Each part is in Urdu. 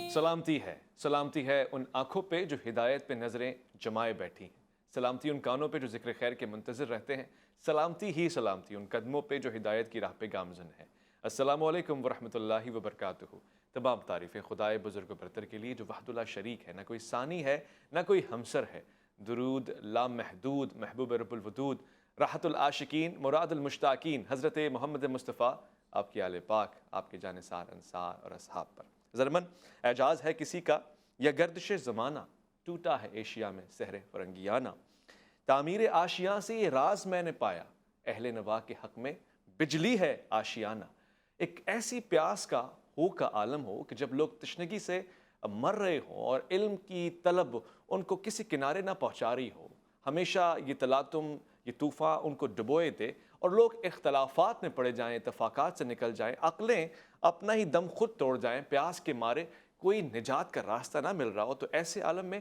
سلامتی ہے ان آنکھوں پہ جو ہدایت پہ نظریں جمائے بیٹھی ہیں، سلامتی ان کانوں پہ جو ذکر خیر کے منتظر رہتے ہیں، سلامتی ان قدموں پہ جو ہدایت کی راہ پہ گامزن ہے۔ السلام علیکم ورحمۃ اللہ وبرکاتہ۔ تمام تعریفیں خدائے بزرگ و برتر کے لیے جو وحدہ لا شریک ہے، نہ کوئی ثانی ہے نہ کوئی ہمسر ہے۔ درود لامحدود محبوب رب الودود، راحت العاشقین مراد المشتاقین حضرت محمد مصطفیٰ، آپ کی آل پاک، آپ کے جانثار انصار اور اصحاب پر۔ ضرمن اعجاز ہے کسی کا یا گردش زمانہ، ٹوٹا ہے ایشیا میں سحر فرنگیانہ۔ تعمیر آشیاں سے یہ راز میں نے پایا، اہل نوا کے حق میں بجلی ہے آشیانہ۔ ایک ایسی پیاس کا عالم ہو کہ جب لوگ تشنگی سے مر رہے ہوں اور علم کی طلب ان کو کسی کنارے نہ پہنچا رہی ہو، ہمیشہ یہ تلاطم یہ طوفان ان کو ڈبوئے دے اور لوگ اختلافات میں پڑے جائیں، اتفاقات سے نکل جائیں، عقلیں اپنا ہی دم خود توڑ جائیں، پیاس کے مارے کوئی نجات کا راستہ نہ مل رہا ہو، تو ایسے عالم میں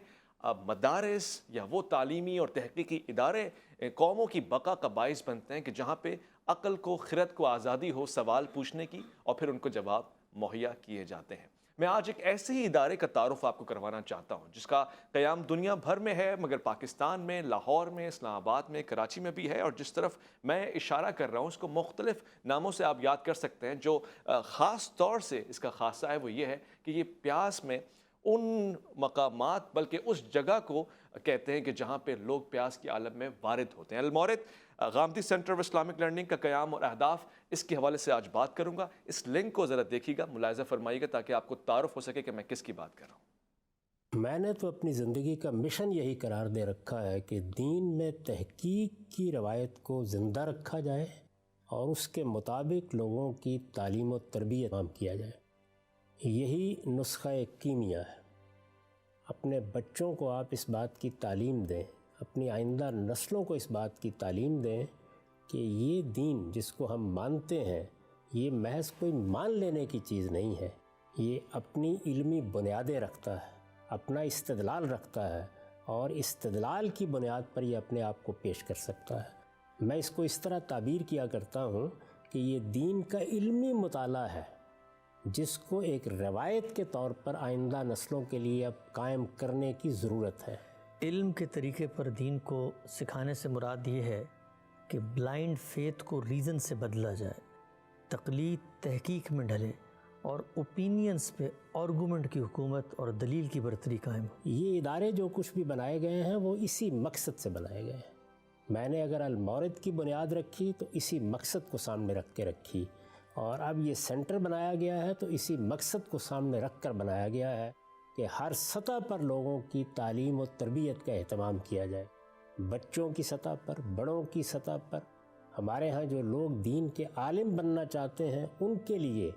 مدارس یا وہ تعلیمی اور تحقیقی ادارے قوموں کی بقا کا باعث بنتے ہیں کہ جہاں پہ عقل کو خرد کو آزادی ہو سوال پوچھنے کی اور پھر ان کو جواب مہیا کیے جاتے ہیں۔ میں آج ایک ایسے ہی ادارے کا تعارف آپ کو کروانا چاہتا ہوں جس کا قیام دنیا بھر میں ہے، مگر پاکستان میں، لاہور میں، اسلام آباد میں، کراچی میں بھی ہے، اور جس طرف میں اشارہ کر رہا ہوں اس کو مختلف ناموں سے آپ یاد کر سکتے ہیں۔ جو خاص طور سے اس کا خاصہ ہے وہ یہ ہے کہ یہ پیاس میں ان مقامات بلکہ اس جگہ کو کہتے ہیں کہ جہاں پہ لوگ پیاس کی عالم میں وارد ہوتے ہیں۔ Almawrid Ghamidi centre of Islamic learning کا قیام اور اہداف، اس کے حوالے سے آج بات کروں گا۔ اس لنک کو ذرا دیکھیے گا، ملاحظہ فرمائیے گا تاکہ آپ کو تعارف ہو سکے کہ میں کس کی بات کر رہا ہوں۔ میں نے تو اپنی زندگی کا مشن یہی قرار دے رکھا ہے کہ دین میں تحقیق کی روایت کو زندہ رکھا جائے اور اس کے مطابق لوگوں کی تعلیم و تربیت عام کیا جائے۔ یہی نسخہ کیمیا ہے۔ اپنے بچوں کو آپ اس بات کی تعلیم دیں، اپنی آئندہ نسلوں کو اس بات کی تعلیم دیں کہ یہ دین جس کو ہم مانتے ہیں یہ محض کوئی مان لینے کی چیز نہیں ہے، یہ اپنی علمی بنیادیں رکھتا ہے، اپنا استدلال رکھتا ہے، اور استدلال کی بنیاد پر یہ اپنے آپ کو پیش کر سکتا ہے۔ میں اس کو اس طرح تعبیر کیا کرتا ہوں کہ یہ دین کا علمی مطالعہ ہے جس کو ایک روایت کے طور پر آئندہ نسلوں کے لیے اب قائم کرنے کی ضرورت ہے۔ علم کے طریقے پر دین کو سکھانے سے مراد یہ ہے کہ بلائنڈ فیتھ کو ریزن سے بدلا جائے، تقلید تحقیق میں ڈھلے اور اوپینینز پہ آرگومنٹ کی حکومت اور دلیل کی برتری قائم ہو۔ یہ ادارے جو کچھ بھی بنائے گئے ہیں وہ اسی مقصد سے بنائے گئے ہیں۔ میں نے اگر المورد کی بنیاد رکھی تو اسی مقصد کو سامنے رکھ کے رکھی، اور اب یہ سینٹر بنایا گیا ہے تو اسی مقصد کو سامنے رکھ کر بنایا گیا ہے کہ ہر سطح پر لوگوں کی تعلیم و تربیت کا اہتمام کیا جائے، بچوں کی سطح پر، بڑوں کی سطح پر۔ ہمارے ہاں جو لوگ دین کے عالم بننا چاہتے ہیں ان کے لیے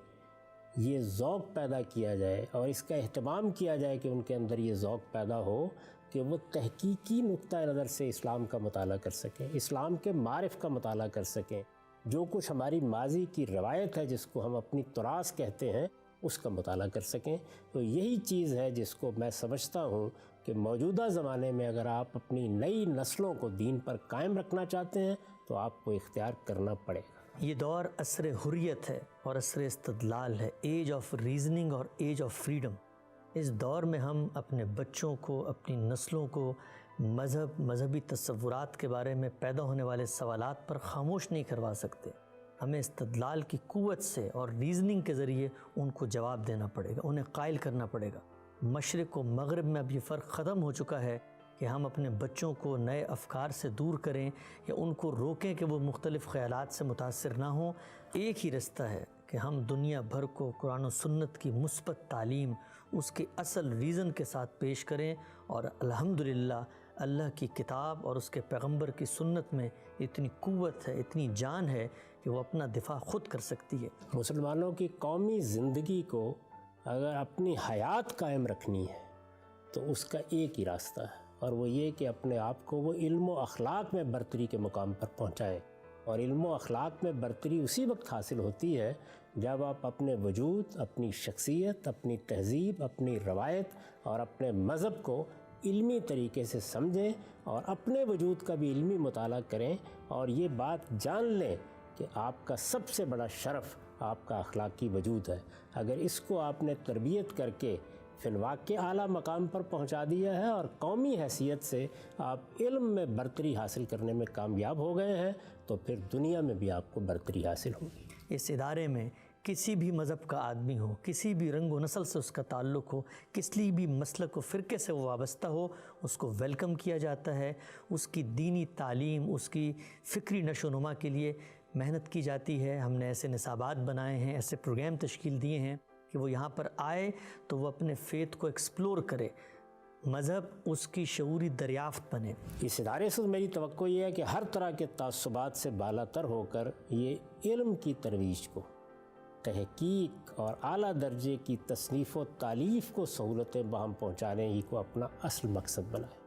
یہ ذوق پیدا کیا جائے اور اس کا اہتمام کیا جائے کہ ان کے اندر یہ ذوق پیدا ہو کہ وہ تحقیقی نقطہ نظر سے اسلام کا مطالعہ کر سکیں، اسلام کے معرف کا مطالعہ کر سکیں، جو کچھ ہماری ماضی کی روایت ہے جس کو ہم اپنی تراث کہتے ہیں اس کا مطالعہ کر سکیں۔ تو یہی چیز ہے جس کو میں سمجھتا ہوں کہ موجودہ زمانے میں اگر آپ اپنی نئی نسلوں کو دین پر قائم رکھنا چاہتے ہیں تو آپ کو اختیار کرنا پڑے گا۔ یہ دور عصر حریت ہے اور عصر استدلال ہے، ایج آف ریزننگ اور ایج آف فریڈم۔ اس دور میں ہم اپنے بچوں کو، اپنی نسلوں کو مذہبی تصورات کے بارے میں پیدا ہونے والے سوالات پر خاموش نہیں کروا سکتے۔ ہمیں استدلال کی قوت سے اور ریزننگ کے ذریعے ان کو جواب دینا پڑے گا، انہیں قائل کرنا پڑے گا۔ مشرق و مغرب میں اب یہ فرق ختم ہو چکا ہے کہ ہم اپنے بچوں کو نئے افکار سے دور کریں یا ان کو روکیں کہ وہ مختلف خیالات سے متاثر نہ ہوں۔ ایک ہی رستہ ہے کہ ہم دنیا بھر کو قرآن و سنت کی مثبت تعلیم اس کے اصل ریزن کے ساتھ پیش کریں، اور الحمدللہ اللہ کی کتاب اور اس کے پیغمبر کی سنت میں اتنی قوت ہے، اتنی جان ہے کہ وہ اپنا دفاع خود کر سکتی ہے۔ مسلمانوں کی قومی زندگی کو اگر اپنی حیات قائم رکھنی ہے تو اس کا ایک ہی راستہ ہے، اور وہ یہ کہ اپنے آپ کو وہ علم و اخلاق میں برتری کے مقام پر پہنچائیں۔ اور علم و اخلاق میں برتری اسی وقت حاصل ہوتی ہے جب آپ اپنے وجود، اپنی شخصیت، اپنی تہذیب، اپنی روایت اور اپنے مذہب کو علمی طریقے سے سمجھیں اور اپنے وجود کا بھی علمی مطالعہ کریں، اور یہ بات جان لیں کہ آپ کا سب سے بڑا شرف آپ کا اخلاقی وجود ہے۔ اگر اس کو آپ نے تربیت کر کے فی الواقع اعلیٰ مقام پر پہنچا دیا ہے اور قومی حیثیت سے آپ علم میں برتری حاصل کرنے میں کامیاب ہو گئے ہیں تو پھر دنیا میں بھی آپ کو برتری حاصل ہوگی۔ اس ادارے میں کسی بھی مذہب کا آدمی ہو، کسی بھی رنگ و نسل سے اس کا تعلق ہو، کسی بھی مسلک و فرقے سے وہ وابستہ ہو، اس کو ویلکم کیا جاتا ہے، اس کی دینی تعلیم، اس کی فکری نشو و نما کے لیے محنت کی جاتی ہے۔ ہم نے ایسے نصابات بنائے ہیں، ایسے پروگرام تشکیل دیے ہیں کہ وہ یہاں پر آئے تو وہ اپنے فیتھ کو ایکسپلور کرے، مذہب اس کی شعوری دریافت بنے۔ اس ادارے سے میری توقع یہ ہے کہ ہر طرح کے تعصبات سے بالا تر ہو کر یہ علم کی ترویج کو، تحقیق اور اعلیٰ درجے کی تصنیف و تالیف کو سہولتیں باہم پہنچانے ہی کو اپنا اصل مقصد بنائے۔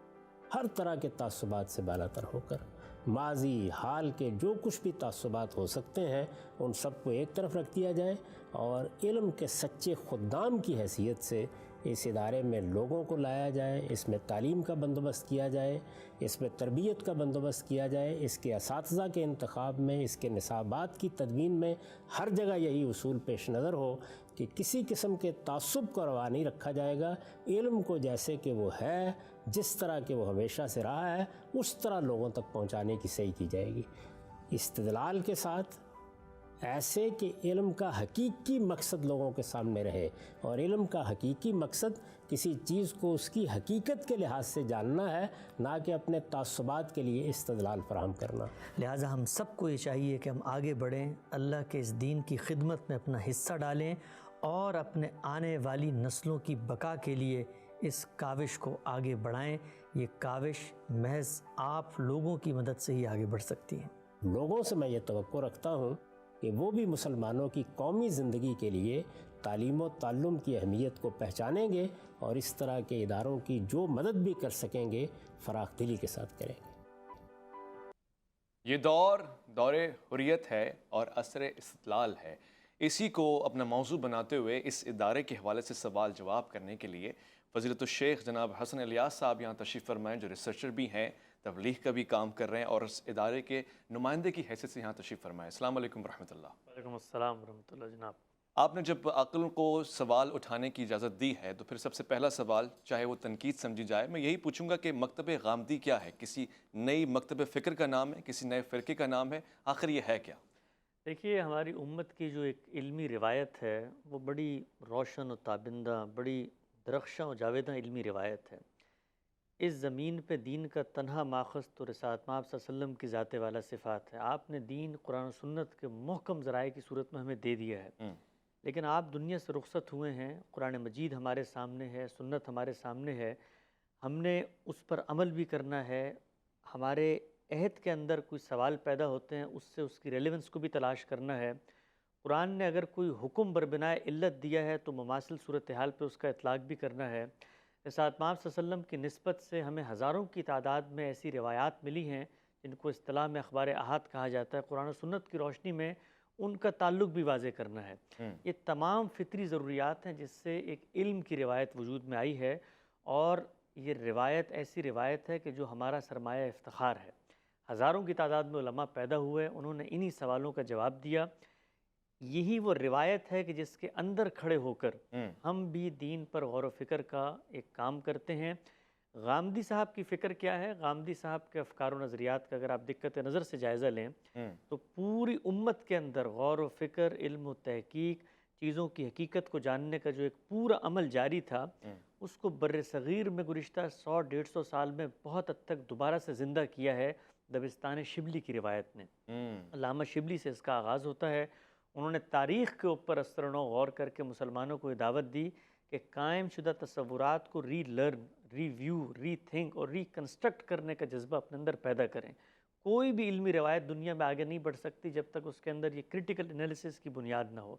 ہر طرح کے تعصبات سے بالا تر ہو کر ماضی حال کے جو کچھ بھی تعصبات ہو سکتے ہیں ان سب کو ایک طرف رکھ دیا جائے اور علم کے سچے خدام کی حیثیت سے اس ادارے میں لوگوں کو لایا جائے، اس میں تعلیم کا بندوبست کیا جائے، اس میں تربیت کا بندوبست کیا جائے، اس کے اساتذہ کے انتخاب میں، اس کے نصابات کی تدوین میں ہر جگہ یہی اصول پیش نظر ہو کہ کسی قسم کے تعصب کو روا نہیں رکھا جائے گا۔ علم کو جیسے کہ وہ ہے، جس طرح کہ وہ ہمیشہ سے رہا ہے، اس طرح لوگوں تک پہنچانے کی صحیح کی جائے گی، استدلال کے ساتھ، ایسے کہ علم کا حقیقی مقصد لوگوں کے سامنے رہے، اور علم کا حقیقی مقصد کسی چیز کو اس کی حقیقت کے لحاظ سے جاننا ہے، نہ کہ اپنے تعصبات کے لیے استدلال فراہم کرنا۔ لہٰذا ہم سب کو یہ چاہیے کہ ہم آگے بڑھیں، اللہ کے اس دین کی خدمت میں اپنا حصہ ڈالیں اور اپنے آنے والی نسلوں کی بقا کے لیے اس کاوش کو آگے بڑھائیں۔ یہ کاوش محض آپ لوگوں کی مدد سے ہی آگے بڑھ سکتی ہے۔ لوگوں سے میں یہ توقع رکھتا ہوں کہ وہ بھی مسلمانوں کی قومی زندگی کے لیے تعلیم و تعلم کی اہمیت کو پہچانیں گے اور اس طرح کے اداروں کی جو مدد بھی کر سکیں گے فراخ دلی کے ساتھ کریں گے۔ یہ دور حریت ہے اور عصر استدلال ہے۔ اسی کو اپنا موضوع بناتے ہوئے اس ادارے کے حوالے سے سوال جواب کرنے کے لیے فضیلت الشیخ جناب حسن الیاس صاحب یہاں تشریف فرمائیں، جو ریسرچر بھی ہیں، تبلیغ کا بھی کام کر رہے ہیں اور اس ادارے کے نمائندے کی حیثیت سے یہاں تشریف فرمائیں۔ السلام علیکم ورحمۃ اللہ۔ وعلیکم السلام ورحمۃ اللہ جناب۔ آپ نے جب عقل کو سوال اٹھانے کی اجازت دی ہے تو پھر سب سے پہلا سوال، چاہے وہ تنقید سمجھی جائے، میں یہی پوچھوں گا کہ مکتب غامدی کیا ہے؟ کسی نئی مکتب فکر کا نام ہے؟ کسی نئے فرقے کا نام ہے؟ آخر یہ ہے کیا؟ دیکھیے، ہماری امت کی جو ایک علمی روایت ہے وہ بڑی روشن و تابندہ، بڑی درخشاں و جاویداں علمی روایت ہے۔ اس زمین پہ دین کا تنہا ماخذ تو رسالت مآب صلی اللہ علیہ وسلم کی ذات والا صفات ہے۔ آپ نے دین قرآن و سنت کے محکم ذرائع کی صورت میں ہمیں دے دیا ہے، لیکن آپ دنیا سے رخصت ہوئے ہیں، قرآن مجید ہمارے سامنے ہے، سنت ہمارے سامنے ہے، ہم نے اس پر عمل بھی کرنا ہے۔ ہمارے عہد کے اندر کوئی سوال پیدا ہوتے ہیں، اس سے اس کی ریلیونس کو بھی تلاش کرنا ہے۔ قرآن نے اگر کوئی حکم بربنائے علت دیا ہے تو مماثل صورتحال پہ اس کا اطلاق بھی کرنا ہے۔ رسالت مآب صلی اللہ علیہ وسلم کی نسبت سے ہمیں ہزاروں کی تعداد میں ایسی روایات ملی ہیں جن کو اصطلاح میں اخبار احاد کہا جاتا ہے۔ قرآن و سنت کی روشنی میں ان کا تعلق بھی واضح کرنا ہے۔ یہ تمام فطری ضروریات ہیں جس سے ایک علم کی روایت وجود میں آئی ہے، اور یہ روایت ایسی روایت ہے کہ جو ہمارا سرمایہ افتخار ہے۔ ہزاروں کی تعداد میں علماء پیدا ہوئے، انہوں نے انہی سوالوں کا جواب دیا۔ یہی وہ روایت ہے کہ جس کے اندر کھڑے ہو کر ہم بھی دین پر غور و فکر کا ایک کام کرتے ہیں۔ غامدی صاحب کی فکر کیا ہے؟ غامدی صاحب کے افکار و نظریات کا اگر آپ دقت نظر سے جائزہ لیں تو پوری امت کے اندر غور و فکر، علم و تحقیق، چیزوں کی حقیقت کو جاننے کا جو ایک پورا عمل جاری تھا، اس کو بر صغیر میں گزشتہ 100-150 سال میں بہت حد تک دوبارہ سے زندہ کیا ہے دبستان شبلی کی روایت نے۔ علامہ شبلی سے اس کا آغاز ہوتا ہے۔ انہوں نے تاریخ کے اوپر اثر و نو غور کر کے مسلمانوں کو دعوت دی کہ قائم شدہ تصورات کو ری لرن، ری ویو، ری تھنک اور ری کنسٹرکٹ کرنے کا جذبہ اپنے اندر پیدا کریں۔ کوئی بھی علمی روایت دنیا میں آگے نہیں بڑھ سکتی جب تک اس کے اندر یہ کریٹیکل انالیسس کی بنیاد نہ ہو۔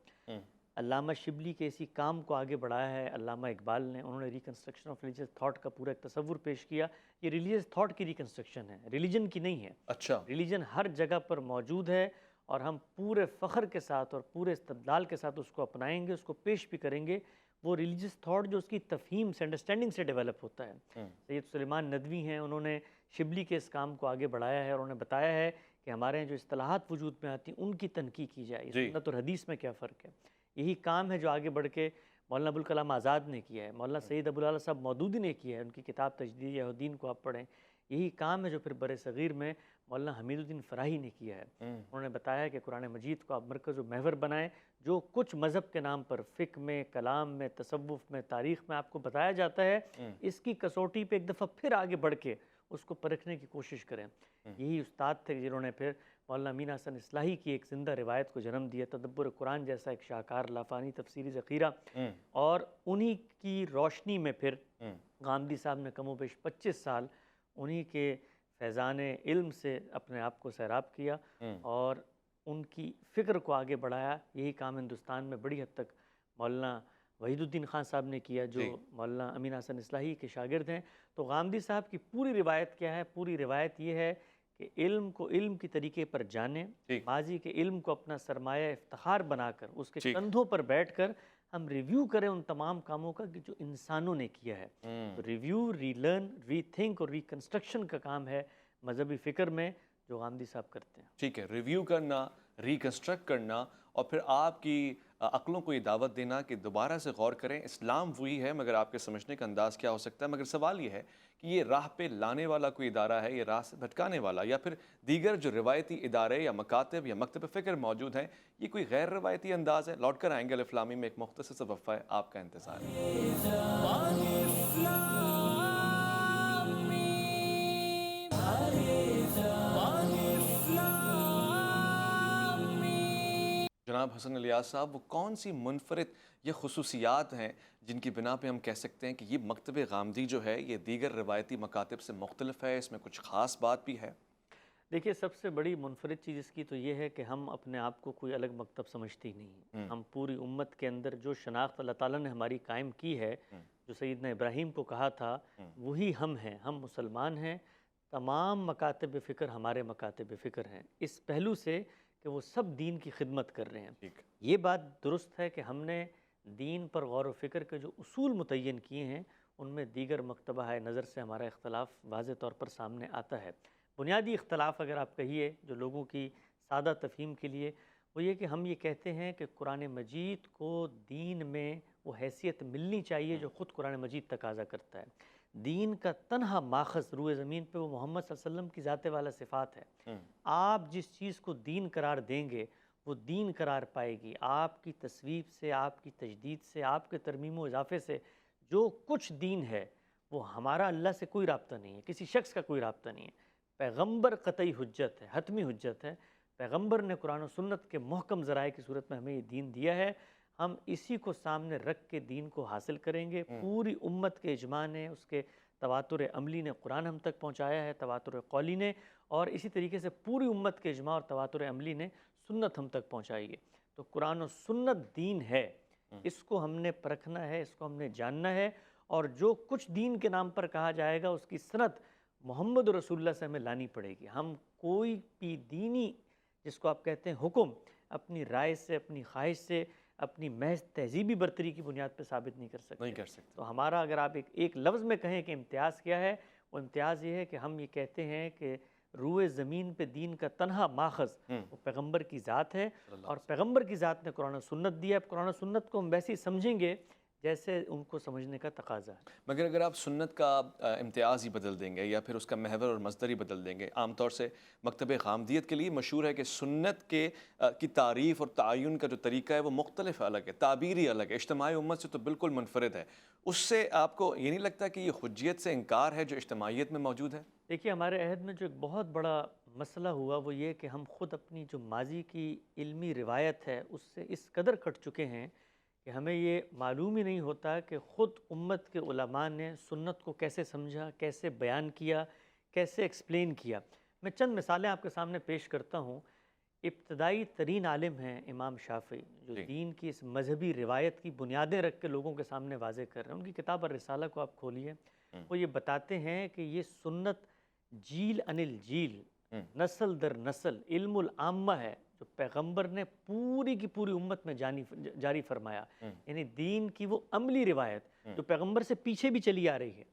علامہ شبلی کے اسی کام کو آگے بڑھایا ہے علامہ اقبال نے۔ انہوں نے ریکنسٹرکشن آف ریلیجیس تھاٹ کا پورا ایک تصور پیش کیا۔ یہ ریلیجیس تھاٹ کی ریکنسٹرکشن ہے، ریلیجن کی نہیں ہے۔ اچھا، ریلیجن ہر جگہ پر موجود ہے اور ہم پورے فخر کے ساتھ اور پورے استدلال کے ساتھ اس کو اپنائیں گے، اس کو پیش بھی کریں گے۔ وہ ریلیجیس تھاٹ جو اس کی تفہیم سے، انڈرسٹینڈنگ سے ڈیولپ ہوتا ہے۔ سید سلیمان ندوی ہیں، انہوں نے شبلی کے اس کام کو آگے بڑھایا ہے اور انہوں نے بتایا ہے کہ ہمارے ہیں جو اصطلاحات وجود میں آتی ہیں ان کی تنقیح کی جائے، سنت اور حدیث میں کیا فرق ہے۔ یہی کام ہے جو آگے بڑھ کے مولانا ابوالکلام آزاد نے کیا ہے، مولانا سید ابوالعلا صاحب مودودی نے کیا ہے، ان کی کتاب تجدید یہودین کو آپ پڑھیں، یہی کام ہے جو پھر بر صغیر میں مولانا حمید الدین فراہی نے کیا ہے۔ انہوں نے بتایا کہ قرآن مجید کو آپ مرکز و محور بنائیں، جو کچھ مذہب کے نام پر فقہ میں، کلام میں، تصوف میں، تاریخ میں آپ کو بتایا جاتا ہے، اس کی کسوٹی پہ ایک دفعہ پھر آگے بڑھ کے اس کو پرکھنے کی کوشش کریں۔ یہی استاد تھے جنہوں نے پھر مولانا امین حسن اصلاحی کی ایک زندہ روایت کو جنم دیا، تدبر قرآن جیسا ایک شاہکار لافانی تفسیری ذخیرہ، اور انہی کی روشنی میں پھر غامدی صاحب نے کم و بیش 25 سال انہی کے فیضان علم سے اپنے آپ کو سیراب کیا اور ان کی فکر کو آگے بڑھایا۔ یہی کام ہندوستان میں بڑی حد تک مولانا وحید الدین خان صاحب نے کیا، جو مولانا امین حسن اصلاحی کے شاگرد ہیں۔ تو غامدی صاحب کی پوری روایت کیا ہے؟ پوری روایت یہ ہے کہ علم کو علم کی طریقے پر جانیں، ماضی کے علم کو اپنا سرمایہ افتخار بنا کر اس کے کندھوں پر بیٹھ کر ہم ریویو کریں ان تمام کاموں کا کہ جو انسانوں نے کیا ہے۔ تو ریویو، ری لرن، ری تھنک اور ریکنسٹرکشن کا کام ہے مذہبی فکر میں جو غامدی صاحب کرتے ہیں۔ ٹھیک ہے، ریویو کرنا، ریکنسٹرکٹ کرنا، اور پھر آپ کی عقلوں کو یہ دعوت دینا کہ دوبارہ سے غور کریں، اسلام وہی ہے مگر آپ کے سمجھنے کا انداز کیا ہو سکتا ہے۔ مگر سوال یہ ہے کہ یہ راہ پہ لانے والا کوئی ادارہ ہے، یہ راہ سے بھٹکانے والا، یا پھر دیگر جو روایتی ادارے یا مکاتب یا مکتب فکر موجود ہیں، یہ کوئی غیر روایتی انداز ہے؟ لوٹ کر آئیں گے الف لام میم میں، ایک مختصر سا وقفہ ہے، آپ کا انتظار ہے۔ جناب حسن الیاس صاحب، وہ کون سی منفرد یہ خصوصیات ہیں جن کی بنا پہ ہم کہہ سکتے ہیں کہ یہ مکتب غامدی جو ہے یہ دیگر روایتی مکاتب سے مختلف ہے، اس میں کچھ خاص بات بھی ہے؟ دیکھیے، سب سے بڑی منفرد چیز اس کی تو یہ ہے کہ ہم اپنے آپ کو کوئی الگ مکتب سمجھتے ہی نہیں۔ ہم پوری امت کے اندر جو شناخت اللہ تعالیٰ نے ہماری قائم کی ہے، جو سیدنا ابراہیم کو کہا تھا، وہی ہم ہیں، ہم مسلمان ہیں۔ تمام مکاتب فکر ہمارے مکاتب فکر ہیں، اس پہلو سے کہ وہ سب دین کی خدمت کر رہے ہیں۔ یہ بات درست ہے کہ ہم نے دین پر غور و فکر کے جو اصول متعین کیے ہیں، ان میں دیگر مکتبہ نظر سے ہمارا اختلاف واضح طور پر سامنے آتا ہے۔ بنیادی اختلاف اگر آپ کہیے جو لوگوں کی سادہ تفہیم کے لیے، وہ یہ کہ ہم یہ کہتے ہیں کہ قرآن مجید کو دین میں وہ حیثیت ملنی چاہیے جو خود قرآن مجید تقاضا کرتا ہے۔ دین کا تنہا ماخذ روئے زمین پہ وہ محمد صلی اللہ علیہ وسلم کی ذات والا صفات ہے۔ آپ جس چیز کو دین قرار دیں گے وہ دین قرار پائے گی۔ آپ کی تصویب سے، آپ کی تجدید سے، آپ کے ترمیم و اضافے سے جو کچھ دین ہے وہ ہمارا اللہ سے کوئی رابطہ نہیں ہے، کسی شخص کا کوئی رابطہ نہیں ہے۔ پیغمبر قطعی حجت ہے، حتمی حجت ہے۔ پیغمبر نے قرآن و سنت کے محکم ذرائع کی صورت میں ہمیں یہ دین دیا ہے، ہم اسی کو سامنے رکھ کے دین کو حاصل کریں گے۔ پوری امت کے اجماع نے، اس کے تواتر عملی نے قرآن ہم تک پہنچایا ہے، تواتر قولی نے، اور اسی طریقے سے پوری امت کے اجماع اور تواتر عملی نے سنت ہم تک پہنچائی ہے۔ تو قرآن و سنت دین ہے، اس کو ہم نے پرکھنا ہے، اس کو ہم نے جاننا ہے، اور جو کچھ دین کے نام پر کہا جائے گا اس کی سند محمد رسول اللہ سے ہمیں لانی پڑے گی۔ ہم کوئی بھی دینی، جس کو آپ کہتے ہیں حکم، اپنی رائے سے، اپنی خواہش سے، اپنی محض تہذیبی برتری کی بنیاد پہ ثابت نہیں کر سکتے۔ تو ہمارا اگر آپ ایک لفظ میں کہیں کہ امتیاز کیا ہے، وہ امتیاز یہ ہے کہ ہم یہ کہتے ہیں کہ روئے زمین پہ دین کا تنہا ماخذ وہ پیغمبر کی ذات ہے، اور پیغمبر کی ذات نے قرآن و سنت دیا ہے۔ قرآن و سنت کو ہم ویسے ہی سمجھیں گے جیسے ان کو سمجھنے کا تقاضا ہے۔ مگر اگر آپ سنت کا امتیاز ہی بدل دیں گے یا پھر اس کا محور اور مصدر ہی بدل دیں گے، عام طور سے مکتب غامدیت کے لیے مشہور ہے کہ سنت کی تعریف اور تعین کا جو طریقہ ہے وہ مختلف الگ ہے، تعبیری الگ ہے، اجتماعی امت سے تو بالکل منفرد ہے۔ اس سے آپ کو یہ نہیں لگتا کہ یہ حجیت سے انکار ہے جو اجتماعیت میں موجود ہے؟ دیکھیے، ہمارے عہد میں جو ایک بہت بڑا مسئلہ ہوا وہ یہ کہ ہم خود اپنی جو ماضی کی علمی روایت ہے اس سے اس قدر کٹ چکے ہیں کہ ہمیں یہ معلوم ہی نہیں ہوتا کہ خود امت کے علماء نے سنت کو کیسے سمجھا، کیسے بیان کیا، کیسے ایکسپلین کیا۔ میں چند مثالیں آپ کے سامنے پیش کرتا ہوں۔ ابتدائی ترین عالم ہیں امام شافعی، جو دین کی اس مذہبی روایت کی بنیادیں رکھ کے لوگوں کے سامنے واضح کر رہے ہیں۔ ان کی کتاب الرسالہ کو آپ کھولیے، وہ یہ بتاتے ہیں کہ یہ سنت جیل انل جیل، نسل در نسل علم العامہ ہے جو پیغمبر نے پوری کی پوری امت میں جاری فرمایا۔ یعنی دین کی وہ عملی روایت جو پیغمبر سے پیچھے بھی چلی آ رہی ہے۔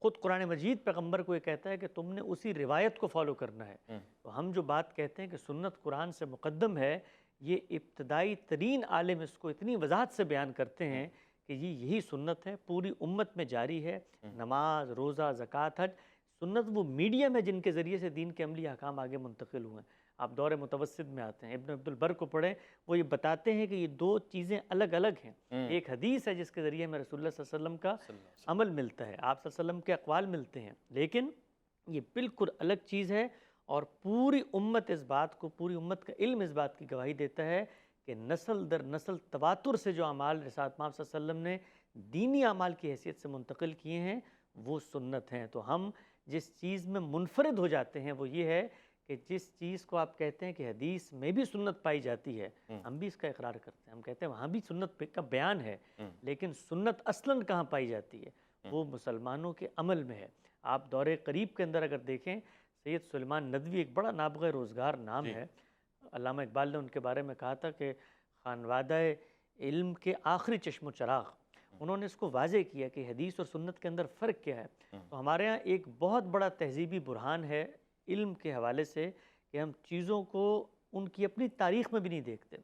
خود قرآن مجید پیغمبر کو یہ کہتا ہے کہ تم نے اسی روایت کو فالو کرنا ہے۔ تو ہم جو بات کہتے ہیں کہ سنت قرآن سے مقدم ہے، یہ ابتدائی ترین عالم اس کو اتنی وضاحت سے بیان کرتے ہیں کہ یہی سنت ہے، پوری امت میں جاری ہے۔ نماز، روزہ، زکوٰۃ، حج، سنت وہ میڈیم ہے جن کے ذریعے سے دین کے عملی احکام آگے منتقل ہوئے ہیں۔ آپ دور متوسط میں آتے ہیں، ابن عبد البر کو پڑھیں، وہ یہ بتاتے ہیں کہ یہ دو چیزیں الگ الگ ہیں۔ ایک حدیث ہے جس کے ذریعے میں رسول اللہ صلی اللہ علیہ وسلم کا عمل ملتا ہے، آپ صلی اللہ علیہ وسلم کے اقوال ملتے ہیں، لیکن یہ بالکل الگ چیز ہے۔ اور پوری امت اس بات کو، پوری امت کا علم اس بات کی گواہی دیتا ہے کہ نسل در نسل تواتر سے جو اعمال رسالت مآب صلی اللہ علیہ وسلم نے دینی اعمال کی حیثیت سے منتقل کیے ہیں وہ سنت ہیں۔ تو ہم جس چیز میں منفرد ہو جاتے ہیں وہ یہ ہے کہ جس چیز کو آپ کہتے ہیں کہ حدیث میں بھی سنت پائی جاتی ہے، ہم بھی اس کا اقرار کرتے ہیں، ہم کہتے ہیں وہاں بھی سنت کا بیان ہے، لیکن سنت اصلاً کہاں پائی جاتی ہے؟ وہ مسلمانوں کے عمل میں ہے۔ آپ دور قریب کے اندر اگر دیکھیں، سید سلیمان ندوی ایک بڑا نابغہ روزگار نام ہے۔ علامہ اقبال نے ان کے بارے میں کہا تھا کہ خانوادہ علم کے آخری چشم و چراغ، انہوں نے اس کو واضح کیا کہ حدیث اور سنت کے اندر فرق کیا ہے۔ تو ہمارے ہاں ایک بہت بڑا تہذیبی برہان ہے علم کے حوالے سے کہ ہم چیزوں کو ان کی اپنی تاریخ میں بھی نہیں دیکھتے۔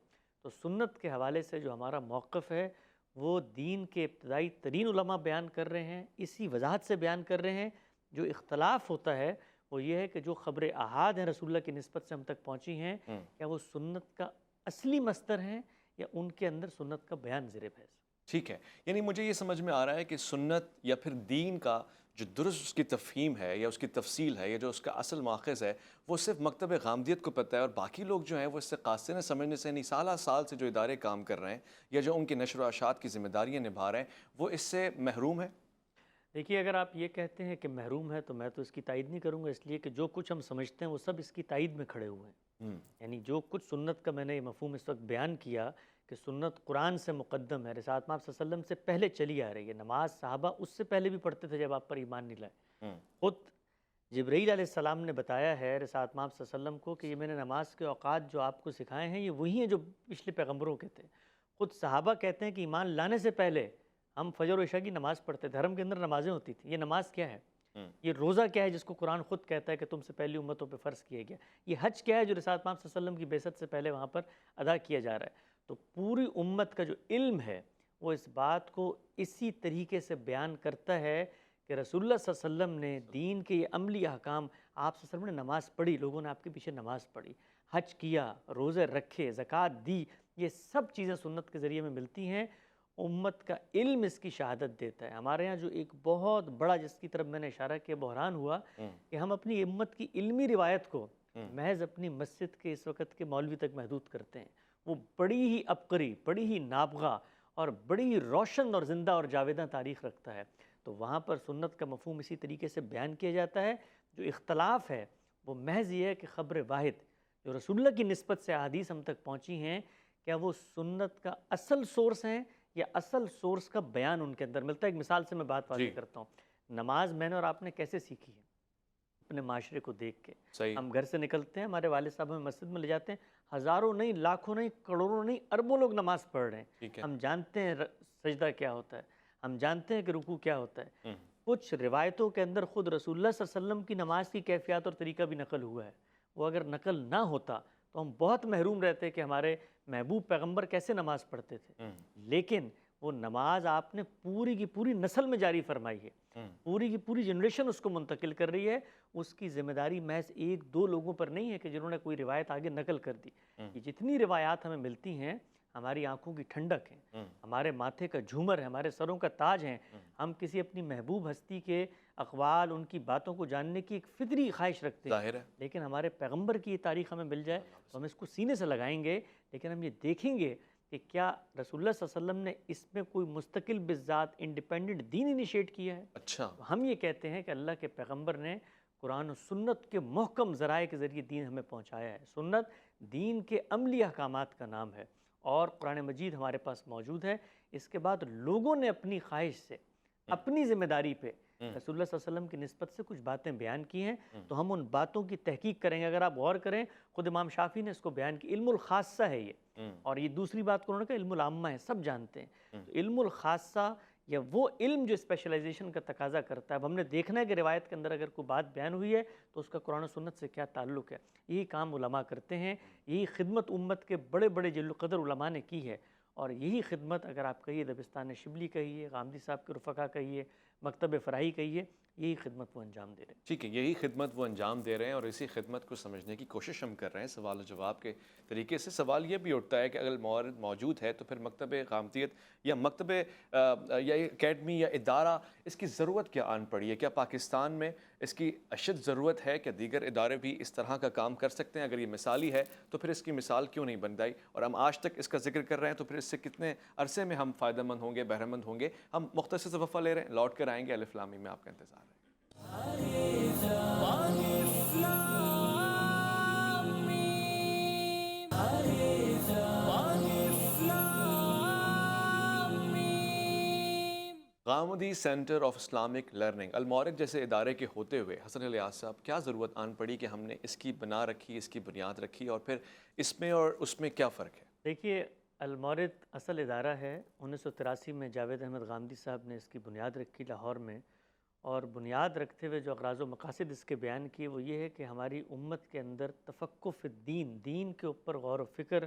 تو سنت کے حوالے سے جو ہمارا موقف ہے وہ دین کے ابتدائی ترین علماء بیان کر رہے ہیں، اسی وضاحت سے بیان کر رہے ہیں۔ جو اختلاف ہوتا ہے وہ یہ ہے کہ جو خبر احاد ہیں رسول اللہ کی نسبت سے ہم تک پہنچی ہیں، کیا وہ سنت کا اصلی مصدر ہیں یا ان کے اندر سنت کا بیان زیر بحث؟ ٹھیک ہے، یعنی مجھے یہ سمجھ میں آ رہا ہے کہ سنت یا پھر دین کا جو درست اس کی تفہیم ہے یا اس کی تفصیل ہے یا جو اس کا اصل ماخذ ہے وہ صرف مکتب غامدیت کو پتہ ہے، اور باقی لوگ جو ہیں وہ اس سے قاصر سمجھنے سے نہیں، سالہ سال سے جو ادارے کام کر رہے ہیں یا جو ان کی نشر و اشاعت کی ذمہ داریاں نبھا رہے ہیں وہ اس سے محروم ہے۔ دیکھیے، اگر آپ یہ کہتے ہیں کہ محروم ہے تو میں تو اس کی تائید نہیں کروں گا، اس لیے کہ جو کچھ ہم سمجھتے ہیں وہ سب اس کی تائید میں کھڑے ہوئے ہیں۔ یعنی جو کچھ سنت کا میں نے یہ مفہوم اس وقت بیان کیا کہ سنت قرآن سے مقدم ہے، رسالت مآب صلی اللہ علیہ وسلم سے پہلے چلی آ رہی ہے، نماز صحابہ اس سے پہلے بھی پڑھتے تھے جب آپ پر ایمان نہیں لائے۔ خود جبرائیل علیہ السلام نے بتایا ہے رسالت مآب صلی اللہ علیہ وسلم کو کہ یہ میں نے نماز کے اوقات جو آپ کو سکھائے ہیں یہ وہی ہیں جو پچھلے پیغمبروں کے تھے۔ خود صحابہ کہتے ہیں کہ ایمان لانے سے پہلے ہم فجر و عشاء کی نماز پڑھتے تھے، حرم کے اندر نمازیں ہوتی تھیں۔ یہ نماز کیا ہے؟ یہ روزہ کیا ہے جس کو قرآن خود کہتا ہے کہ تم سے پہلی امتوں پہ فرض کیا گیا؟ یہ حج کیا ہے جو رسالت مآب صلی اللہ علیہ وسلم کی بعثت سے پہلے وہاں پر ادا کیا جا رہا ہے؟ تو پوری امت کا جو علم ہے وہ اس بات کو اسی طریقے سے بیان کرتا ہے کہ رسول اللہ صلی اللہ علیہ وسلم نے دین کے یہ عملی احکام، آپ صلی اللہ علیہ وسلم نے نماز پڑھی، لوگوں نے آپ کے پیچھے نماز پڑھی، حج کیا، روزے رکھے، زکوٰۃ دی، یہ سب چیزیں سنت کے ذریعے میں ملتی ہیں۔ امت کا علم اس کی شہادت دیتا ہے۔ ہمارے ہاں جو ایک بہت بڑا، جس کی طرف میں نے اشارہ کیا، بحران ہوا کہ ہم اپنی امت کی علمی روایت کو محض اپنی مسجد کے اس وقت کے مولوی تک محدود کرتے ہیں۔ وہ بڑی ہی عبقری، بڑی ہی نابغہ اور بڑی ہی روشن اور زندہ اور جاویداں تاریخ رکھتا ہے۔ تو وہاں پر سنت کا مفہوم اسی طریقے سے بیان کیا جاتا ہے۔ جو اختلاف ہے وہ محض یہ ہے کہ خبر واحد جو رسول اللہ کی نسبت سے احادیث ہم تک پہنچی ہیں، کیا وہ سنت کا اصل سورس ہیں یا اصل سورس کا بیان ان کے اندر ملتا ہے؟ ایک مثال سے میں بات واضح کرتا ہوں۔ نماز میں نے اور آپ نے کیسے سیکھی ہے؟ اپنے معاشرے کو دیکھ کے۔ ہم گھر سے نکلتے ہیں، ہمارے والد صاحب ہمیں مسجد میں لے جاتے ہیں، ہزاروں نہیں، لاکھوں نہیں، کروڑوں نہیں، اربوں لوگ نماز پڑھ رہے ہیں۔ ہم جانتے ہیں سجدہ کیا ہوتا ہے، ہم جانتے ہیں کہ رکوع کیا ہوتا ہے۔ کچھ روایتوں کے اندر خود رسول اللہ صلی اللہ علیہ وسلم کی نماز کی کیفیات اور طریقہ بھی نقل ہوا ہے۔ وہ اگر نقل نہ ہوتا تو ہم بہت محروم رہتے کہ ہمارے محبوب پیغمبر کیسے نماز پڑھتے تھے۔ لیکن وہ نماز آپ نے پوری کی پوری نسل میں جاری فرمائی ہے، پوری کی پوری جنریشن اس کو منتقل کر رہی ہے۔ اس کی ذمہ داری محض ایک دو لوگوں پر نہیں ہے کہ جنہوں نے کوئی روایت آگے نقل کر دی۔ یہ جتنی روایات ہمیں ملتی ہیں ہماری آنکھوں کی ٹھنڈک ہیں، ہمارے ماتھے کا جھومر ہے، ہمارے سروں کا تاج ہیں۔ ہم کسی اپنی محبوب ہستی کے اقوال، ان کی باتوں کو جاننے کی ایک فطری خواہش رکھتے ہیں، لیکن ہمارے پیغمبر کی یہ تاریخ ہمیں مل جائے تو ہم اس کو سینے سے لگائیں گے، لیکن ہم یہ دیکھیں گے کہ کیا رسول اللہ صلی اللہ علیہ وسلم نے اس میں کوئی مستقل بذات انڈیپینڈنٹ دین انیشیٹ کیا ہے؟ اچھا، ہم یہ کہتے ہیں کہ اللہ کے پیغمبر نے قرآن و سنت کے محکم ذرائع کے ذریعے دین ہمیں پہنچایا ہے۔ سنت دین کے عملی احکامات کا نام ہے اور قرآن مجید ہمارے پاس موجود ہے۔ اس کے بعد لوگوں نے اپنی خواہش سے، اپنی ذمہ داری پہ رسول اللہ صلی اللہ علیہ وسلم کی نسبت سے کچھ باتیں بیان کی ہیں، تو ہم ان باتوں کی تحقیق کریں گے۔ اگر آپ غور کریں، خود امام شافعی نے اس کو بیان کی، علم الخاصہ ہے یہ، اور یہ دوسری بات کو انہوں نے کہا علم العامہ ہے، سب جانتے ہیں۔ تو علم الخاصہ یا وہ علم جو اسپیشلائزیشن کا تقاضا کرتا ہے، اب ہم نے دیکھنا ہے کہ روایت کے اندر اگر کوئی بات بیان ہوئی ہے تو اس کا قرآن و سنت سے کیا تعلق ہے۔ یہی کام علماء کرتے ہیں، یہی خدمت امت کے بڑے بڑے جلیل القدر علماء نے کی ہے۔ اور یہی خدمت اگر آپ کہیے دبستان شبلی کہیے، غامدی صاحب کے رفقا کہیے، مکتب فراہی کہیے، یہی خدمت وہ انجام دے رہے ہیں۔ ٹھیک ہے، یہی خدمت وہ انجام دے رہے ہیں اور اسی خدمت کو سمجھنے کی کوشش ہم کر رہے ہیں سوال و جواب کے طریقے سے۔ سوال یہ بھی اٹھتا ہے کہ اگر مورد موجود ہے تو پھر مکتب غامدیت یا مکتب یا اکیڈمی یا ادارہ، اس کی ضرورت کیا آن پڑی ہے؟ کیا پاکستان میں اس کی اشد ضرورت ہے کہ دیگر ادارے بھی اس طرح کا کام کر سکتے ہیں؟ اگر یہ مثالی ہے تو پھر اس کی مثال کیوں نہیں بن گئی؟ اور ہم آج تک اس کا ذکر کر رہے ہیں تو پھر اس سے کتنے عرصے میں ہم فائدہ مند ہوں گے، بہرہ مند ہوں گے؟ ہم مختصر سے وقفہ لے رہے ہیں، لوٹ کر آئیں گے، الف لام میم میں آپ کا انتظار ہے۔ Ghamidi centre of Islamic learning Almawrid جیسے ادارے کے ہوتے ہوئے حسن الیاس صاحب کیا ضرورت آن پڑی کہ ہم نے اس کی بنا رکھی، اس کی بنیاد رکھی، اور پھر اس میں اور اس میں کیا فرق ہے؟ دیکھیے، المورد اصل ادارہ ہے۔ 1983 میں جاوید احمد غامدی صاحب نے اس کی بنیاد رکھی لاہور میں، اور بنیاد رکھتے ہوئے جو اغراض و مقاصد اس کے بیان کیے وہ یہ ہے کہ ہماری امت کے اندر تفقہ فی الدین، دین کے اوپر غور و فکر،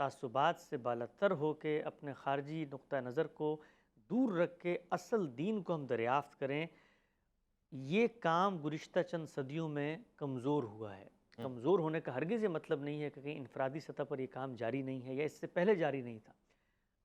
تعصبات سے بالاتر ہو کے اپنے خارجی نقطہ نظر کو دور رکھ کے اصل دین کو ہم دریافت کریں۔ یہ کام گزشتہ چند صدیوں میں کمزور ہوا ہے۔ کمزور ہونے کا ہرگز یہ مطلب نہیں ہے کہ کہیں انفرادی سطح پر یہ کام جاری نہیں ہے یا اس سے پہلے جاری نہیں تھا۔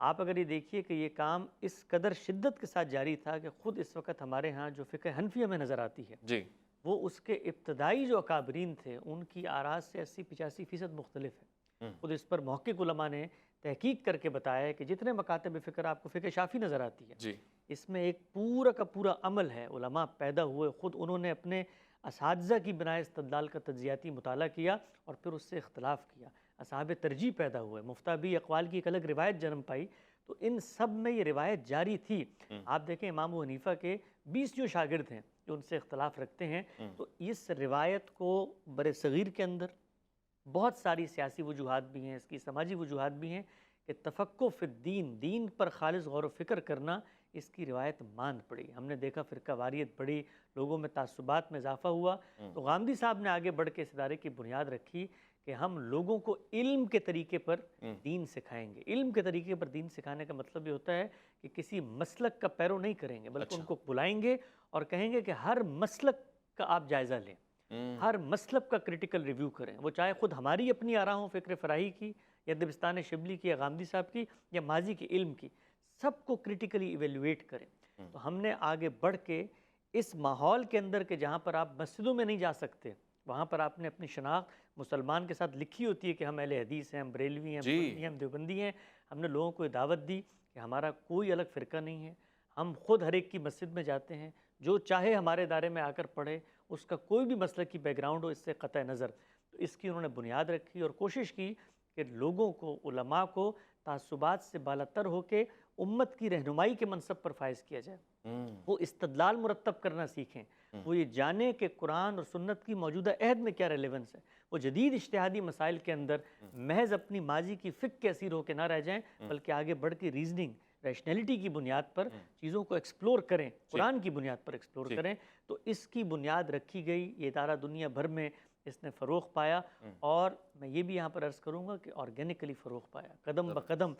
آپ اگر یہ دیکھیے کہ یہ کام اس قدر شدت کے ساتھ جاری تھا کہ خود اس وقت ہمارے ہاں جو فقہ حنفیہ میں نظر آتی ہے، جی، وہ اس کے ابتدائی جو اکابرین تھے ان کی آراء سے 80-85% مختلف ہے۔ خود اس پر محقق علماء نے تحقیق کر کے بتایا ہے کہ جتنے مکاتب فکر آپ کو فقہ شافی نظر آتی ہے، جی، اس میں ایک پورا کا پورا عمل ہے۔ علماء پیدا ہوئے، خود انہوں نے اپنے اساتذہ کی بنائے استدلال کا تجزیاتی مطالعہ کیا اور پھر اس سے اختلاف کیا۔ اصحاب ترجیح پیدا ہوئے، مفتابی اقوال کی ایک الگ روایت جنم پائی، تو ان سب میں یہ روایت جاری تھی۔ آپ دیکھیں امام ابو حنیفہ کے 20 جو شاگرد ہیں جو ان سے اختلاف رکھتے ہیں، تو اس روایت کو بر صغیر کے اندر بہت ساری سیاسی وجوہات بھی ہیں، اس کی سماجی وجوہات بھی ہیں کہ تفقہ فی الدین، دین پر خالص غور و فکر کرنا، اس کی روایت ماند پڑی۔ ہم نے دیکھا فرقہ واریت بڑھی، لوگوں میں تعصبات میں اضافہ ہوا، تو غامدی صاحب نے آگے بڑھ کے اس ادارے کی بنیاد رکھی کہ ہم لوگوں کو علم کے طریقے پر دین سکھائیں گے۔ علم کے طریقے پر دین سکھانے کا مطلب یہ ہوتا ہے کہ کسی مسلک کا پیرو نہیں کریں گے، بلکہ ان کو بلائیں گے اور کہیں گے کہ ہر مسلک کا آپ جائزہ لیں، ہر مسلک کا کرٹیکل ریویو کریں، وہ چاہے خود ہماری اپنی آراء ہوں، فکر فراہی کی یا دبستان شبلی کی یا غامدی صاحب کی یا ماضی کے علم کی، سب کو کرٹیکلی ایویلویٹ کریں۔ تو ہم نے آگے بڑھ کے اس ماحول کے اندر کہ جہاں پر آپ مسجدوں میں نہیں جا سکتے، وہاں پر آپ نے اپنی شناخت مسلمان کے ساتھ لکھی ہوتی ہے کہ ہم اہل حدیث ہیں، ہم بریلوی ہیں، ہم سنی ہیں، ہم دیوبندی ہیں۔ ہم نے لوگوں کو دعوت دی کہ ہمارا کوئی الگ فرقہ نہیں ہے، ہم خود ہر ایک کی مسجد میں جاتے ہیں، جو چاہے ہمارے ادارے میں آ کر پڑھے، اس کا کوئی بھی مسلک کی بیک گراؤنڈ ہو اس سے قطع نظر۔ تو اس کی انہوں نے بنیاد رکھی اور کوشش کی کہ لوگوں کو، علماء کو تعصبات سے بالاتر ہو کے امت کی رہنمائی کے منصب پر فائز کیا جائے۔ وہ استدلال مرتب کرنا سیکھیں، وہ یہ جانیں کہ قرآن اور سنت کی موجودہ عہد میں کیا ریلیونس ہے، وہ جدید اجتہادی مسائل کے اندر محض اپنی ماضی کی فقہ کے اسیر ہو کے نہ رہ جائیں، بلکہ آگے بڑھ کے ریزننگ، ریشنلٹی کی بنیاد پر چیزوں کو ایکسپلور کریں، قرآن کی بنیاد پر ایکسپلور کریں۔ تو اس کی بنیاد رکھی گئی، یہ ادارہ دنیا بھر میں اس نے فروغ پایا، اور میں یہ بھی یہاں پر عرض کروں گا کہ آرگینکلی فروغ پایا، قدم بقدم۔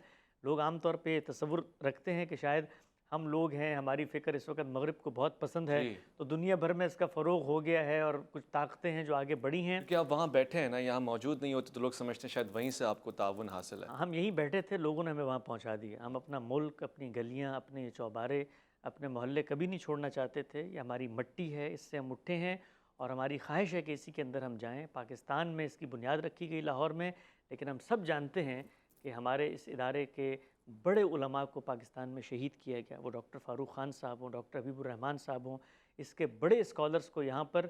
لوگ عام طور پہ تصور رکھتے ہیں کہ شاید ہم لوگ ہیں، ہماری فکر اس وقت مغرب کو بہت پسند ہے، تو دنیا بھر میں اس کا فروغ ہو گیا ہے اور کچھ طاقتیں ہیں جو آگے بڑھی ہیں۔ کہ آپ وہاں بیٹھے ہیں نا، یہاں موجود نہیں ہوتے تو لوگ سمجھتے ہیں شاید وہیں سے آپ کو تعاون حاصل ہے۔ ہم یہیں بیٹھے تھے، لوگوں نے ہمیں وہاں پہنچا دیا۔ ہم اپنا ملک، اپنی گلیاں، اپنے چوبارے، اپنے محلے کبھی نہیں چھوڑنا چاہتے تھے۔ یہ ہماری مٹی ہے، اس سے ہم اٹھے ہیں اور ہماری خواہش ہے کہ اسی کے اندر ہم جائیں۔ پاکستان میں اس کی بنیاد رکھی گئی لاہور میں، لیکن ہم سب جانتے ہیں کہ ہمارے اس ادارے کے بڑے علماء کو پاکستان میں شہید کیا گیا، وہ ڈاکٹر فاروق خان صاحب ہوں، ڈاکٹر حبیب الرحمن صاحب ہوں، اس کے بڑے اسکالرز کو یہاں پر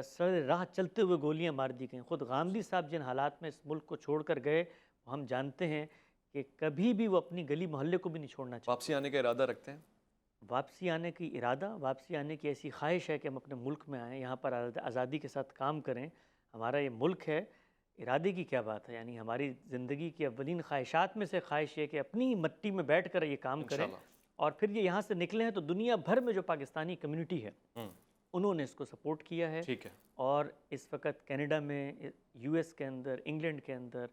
سر راہ چلتے ہوئے گولیاں مار دی گئیں۔ خود غامدی صاحب جن حالات میں اس ملک کو چھوڑ کر گئے، وہ ہم جانتے ہیں کہ کبھی بھی وہ اپنی گلی محلے کو بھی نہیں چھوڑنا چاہتے۔ واپسی آنے کا ارادہ رکھتے ہیں؟ واپسی آنے کی ارادہ، واپسی آنے کی ایسی خواہش ہے کہ ہم اپنے ملک میں آئیں، یہاں پر آزادی کے ساتھ کام کریں۔ ہمارا یہ ملک ہے، ارادے کی کیا بات ہے، یعنی ہماری زندگی کی اولین خواہشات میں سے خواہش یہ کہ اپنی مٹی میں بیٹھ کر یہ کام کریں، اور پھر یہ یہاں سے نکلے ہیں تو دنیا بھر میں جو پاکستانی کمیونٹی ہے انہوں نے اس کو سپورٹ کیا ہے۔ ٹھیک ہے۔ اور اس وقت کینیڈا میں، یو ایس کے اندر، انگلینڈ کے اندر،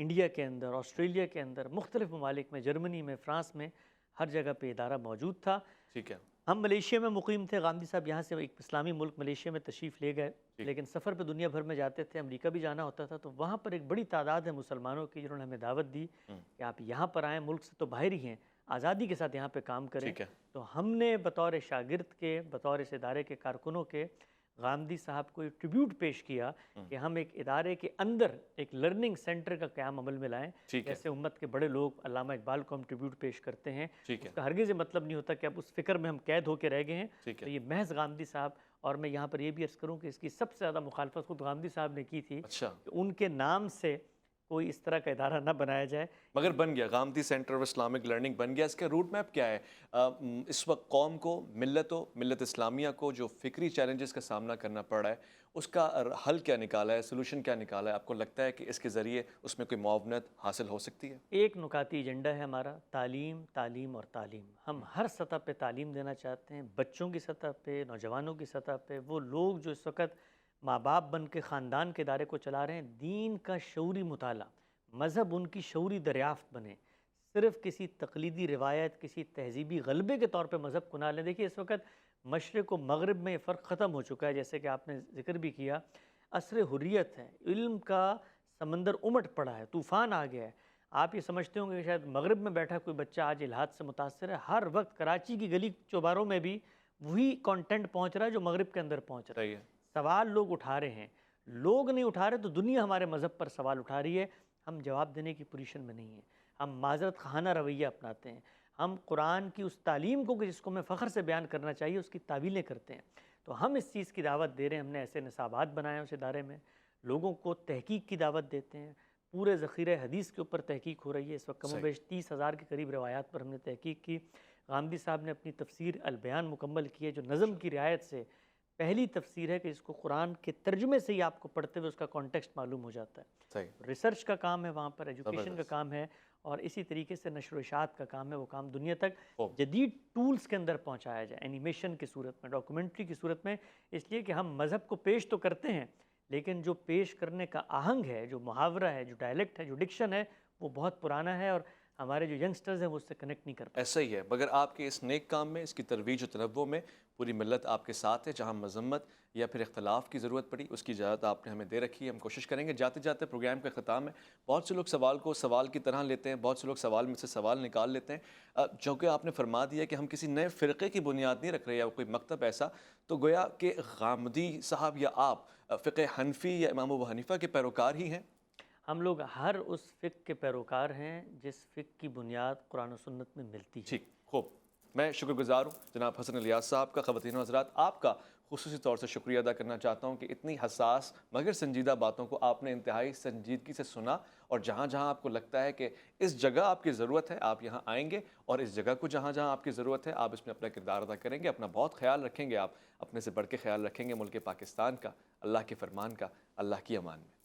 انڈیا کے اندر، آسٹریلیا کے اندر، مختلف ممالک میں، جرمنی میں، فرانس میں، ہر جگہ پہ ادارہ موجود تھا۔ ٹھیک ہے، ہم ملیشیا میں مقیم تھے، غامدی صاحب یہاں سے ایک اسلامی ملک ملیشیا میں تشریف لے گئے، لیکن سفر پہ دنیا بھر میں جاتے تھے، امریکہ بھی جانا ہوتا تھا، تو وہاں پر ایک بڑی تعداد ہے مسلمانوں کی جنہوں نے ہمیں دعوت دی کہ آپ یہاں پر آئیں، ملک سے تو باہر ہی ہیں، آزادی کے ساتھ یہاں پہ کام کریں۔ ٹھیک ہے، تو ہم نے بطور شاگرد کے، بطور اس ادارے کے کارکنوں کے، غامدی صاحب کو ایک ٹریبیوٹ پیش کیا کہ ہم ایک ادارے کے اندر ایک لرننگ سینٹر کا قیام عمل میں لائیں۔ ٹھیک ہے، جیسے امت کے بڑے لوگ علامہ اقبال کو ہم ٹریبیوٹ پیش کرتے ہیں، ٹھیک ہے، اس کا ہرگز یہ مطلب نہیں ہوتا کہ اب اس فکر میں ہم قید ہو کے رہ گئے ہیں۔ ٹھیک ہے، تو یہ محض غامدی صاحب، اور میں یہاں پر یہ بھی عرض کروں کہ اس کی سب سے زیادہ مخالفت خود غامدی صاحب نے کی تھی اچھا، کہ ان کے نام سے کوئی اس طرح کا ادارہ نہ بنایا جائے۔ مگر بن گیا، Ghamidi centre of Islamic learning بن گیا۔ اس کا روٹ میپ کیا ہے؟ اس وقت قوم کو، ملت اسلامیہ کو جو فکری چیلنجز کا سامنا کرنا پڑ رہا ہے، اس کا حل کیا نکالا ہے، سلوشن کیا نکالا ہے؟ آپ کو لگتا ہے کہ اس کے ذریعے اس میں کوئی معاونت حاصل ہو سکتی ہے؟ ایک نکاتی ایجنڈا ہے ہمارا، تعلیم، تعلیم اور تعلیم۔ ہم ہر سطح پہ تعلیم دینا چاہتے ہیں، بچوں کی سطح پہ، نوجوانوں کی سطح پہ، وہ لوگ جو اس وقت ماں باپ بن کے خاندان کے ادارے کو چلا رہے ہیں، دین کا شعوری مطالعہ، مذہب ان کی شعوری دریافت بنے، صرف کسی تقلیدی روایت، کسی تہذیبی غلبے کے طور پہ مذہب کو نہ لیں۔ دیکھیے اس وقت مشرق و مغرب میں یہ فرق ختم ہو چکا ہے، جیسے کہ آپ نے ذکر بھی کیا، عصر حریت ہے، علم کا سمندر امٹ پڑا ہے، طوفان آ گیا ہے۔ آپ یہ سمجھتے ہوں گے کہ شاید مغرب میں بیٹھا کوئی بچہ آج الحاد سے متاثر ہے، ہر وقت کراچی کی گلی چوباروں میں بھی وہی کانٹینٹ پہنچ رہا ہے جو مغرب کے اندر پہنچ رہا ہے۔ صحیح ہے، سوال لوگ اٹھا رہے ہیں، لوگ نہیں اٹھا رہے تو دنیا ہمارے مذہب پر سوال اٹھا رہی ہے، ہم جواب دینے کی پوزیشن میں نہیں ہیں، ہم معذرت خانہ رویہ اپناتے ہیں، ہم قرآن کی اس تعلیم کو جس کو میں فخر سے بیان کرنا چاہیے اس کی تعویلیں کرتے ہیں۔ تو ہم اس چیز کی دعوت دے رہے ہیں، ہم نے ایسے نصابات بنائے ہیں اس ادارے میں، لوگوں کو تحقیق کی دعوت دیتے ہیں، پورے ذخیرہ حدیث کے اوپر تحقیق ہو رہی ہے، اس وقت کم و بیش 30,000 کے قریب روایات پر ہم نے تحقیق کی۔ غامدی صاحب نے اپنی تفسیر البیان مکمل کی ہے، جو نظم کی رعایت سے پہلی تفسیر ہے کہ اس کو قرآن کے ترجمے سے ہی آپ کو پڑھتے ہوئے اس کا کانٹیکسٹ معلوم ہو جاتا ہے۔ صحیح، ریسرچ کا کام ہے وہاں پر، ایجوکیشن کا زبردست، کام ہے، اور اسی طریقے سے نشر و اشاعت کا کام ہے، وہ کام دنیا تک خوب، جدید ٹولز کے اندر پہنچایا جائے، اینیمیشن کی صورت میں، ڈاکومنٹری کی صورت میں، اس لیے کہ ہم مذہب کو پیش تو کرتے ہیں لیکن جو پیش کرنے کا آہنگ ہے، جو محاورہ ہے، جو ڈائلیکٹ ہے، جو ڈکشن ہے، وہ بہت پرانا ہے، اور ہمارے جو ینگسٹرز ہیں وہ اس سے کنیکٹ نہیں کر پاتے۔ ایسا ہی ہے، مگر آپ کے اس نیک کام میں، اس کی ترویج و تنوع میں پوری ملت آپ کے ساتھ ہے۔ جہاں مذمت یا پھر اختلاف کی ضرورت پڑی، اس کی اجازت آپ نے ہمیں دے رکھی ہے، ہم کوشش کریں گے۔ جاتے جاتے پروگرام کا ختام ہے، بہت سے لوگ سوال کو سوال کی طرح لیتے ہیں، بہت سے لوگ سوال میں سے سوال نکال لیتے ہیں، جو کہ آپ نے فرما دیا کہ ہم کسی نئے فرقے کی بنیاد نہیں رکھ رہے یا کوئی مکتب ایسا، تو گویا کہ غامدی صاحب یا آپ فقہ حنفی یا امام ابو حنیفہ کے پیروکار ہی ہیں۔ ہم لوگ ہر اس فقہ کے پیروکار ہیں جس فقہ کی بنیاد قرآن و سنت میں ملتی ہے۔ ٹھیک، خوب، میں شکر گزار ہوں جناب حسن الیاس صاحب کا۔ خواتین و حضرات، آپ کا خصوصی طور سے شکریہ ادا کرنا چاہتا ہوں کہ اتنی حساس مگر سنجیدہ باتوں کو آپ نے انتہائی سنجیدگی سے سنا، اور جہاں جہاں آپ کو لگتا ہے کہ اس جگہ آپ کی ضرورت ہے، آپ یہاں آئیں گے، اور اس جگہ کو جہاں جہاں آپ کی ضرورت ہے آپ اس میں اپنا کردار ادا کریں گے۔ اپنا بہت خیال رکھیں گے، آپ اپنے سے بڑھ کے خیال رکھیں گے ملک پاکستان کا، اللہ کے فرمان کا، اللہ کی امان میں۔